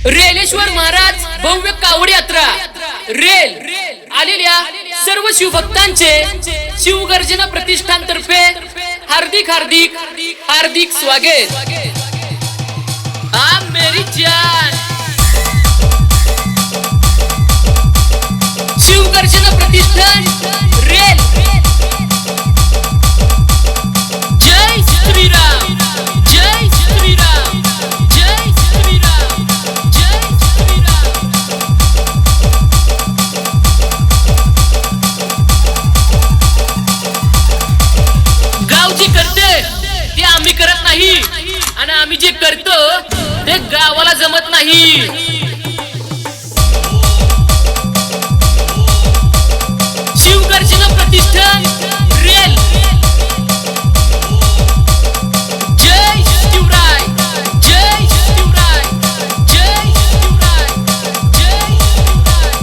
रेलेश्वर महाराज भव्य कावड यात्रा रेल आलेल्या सर्व शिवभक्तांचे शिवगर्जना प्रतिष्ठान तर्फे हार्दिक हार्दिक हार्दिक स्वागत। आप मेरी जान शिवगर्जना प्रतिष्ठान रेल। जय श्री राम, जय श्री राम, जय श्री राम, जय श्री राम। गाव जे करते ते आम्ही करत नाही आणि आम्ही जे करतो ते गावाला जमत नाही। शिवगर्जना प्रतिष्ठान रेल। जय शिवराय, जय शिवराय, जय शिवराय, जय शिवराय।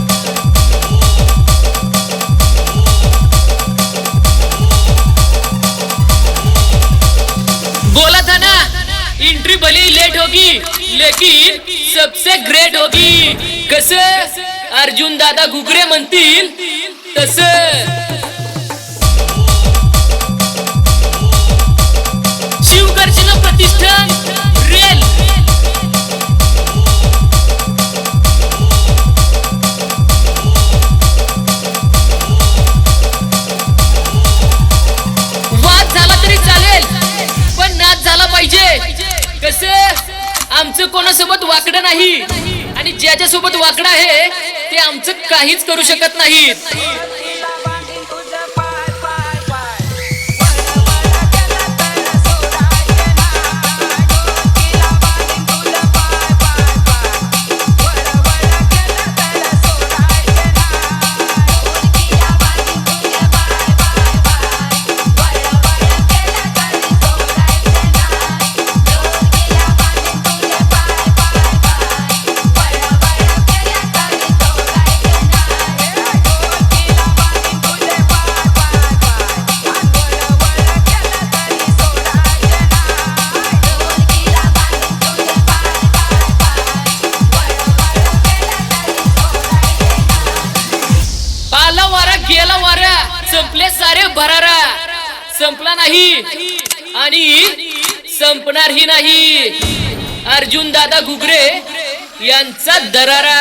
बोला था ना एंट्री भले ही लेट होगी लेकिन सबसे ग्रेट होगी। कसे अर्जुन दादा घुगरे म्हणतील तसं। शिवगर्जना प्रतिष्ठान रेल। वाद झाला तरी चालेल पण नाच झाला पाहिजे। कसं आमचं कोणासोबत वाकडं नाही आणि ज्याच्यासोबत वाकडं आहे ते आमचं काहीच करू शकत नाहीत। गेला वारा संपले सारे भरारा। संपला नाही आणि संपणारही नाही अर्जुन दादा घुगरे यांचा दरारा।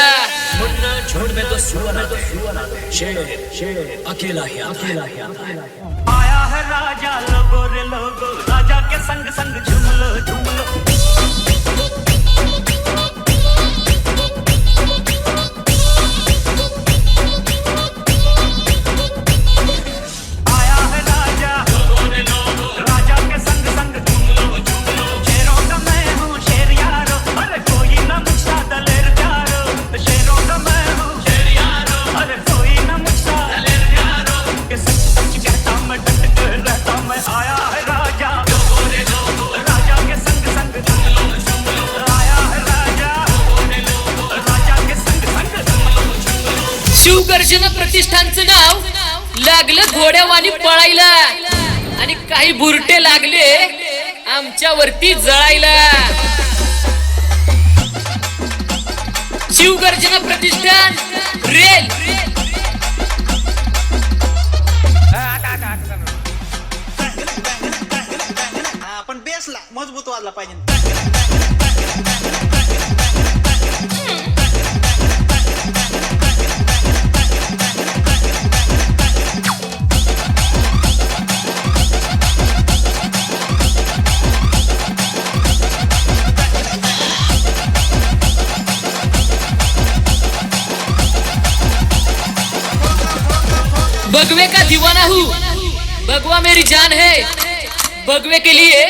छोड़ में तो शेर अकेला ही आया है राजा लोगो रे लोगो, राजा के संग संग झूमलो झूमलो। शिवगर्जना प्रतिष्ठानचं नाव लागलं घोड्यावानी पळायला आणि काही बुरटे लागले आमच्यावरती जळायला। शिवगर्जना प्रतिष्ठान रेल। आपण बेसला मजबूत वाजला पाहिजे। भगवे का दीवाना हूँ, भगवा मेरी जान है, भगवे के लिए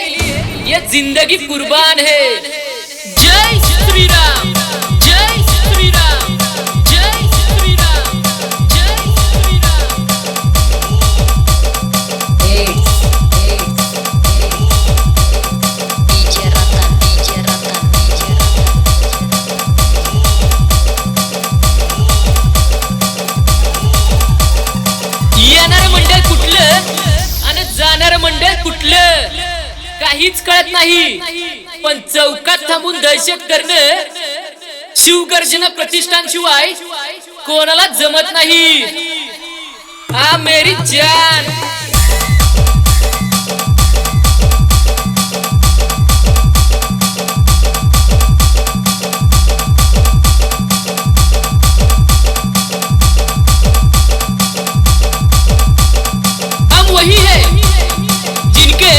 ये जिंदगी कुर्बान है। जय श्री राम, जय श्री राम, जय श्री राम, जय श्री राम। येणारं मंडळ कुठलं आणि जाणारं मंडळ कुठलं काहीच कळत नाही, पण चौकात थांबून दहशत करणं शिवगर्जना प्रतिष्ठान शिवाय कोणाला जमत नाही। आ मेरी जान। हम वही है जिनके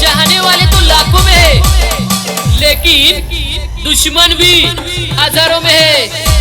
चाहने वाले तो लाखों में है, लेकिन दुश्मन भी हजारों में है।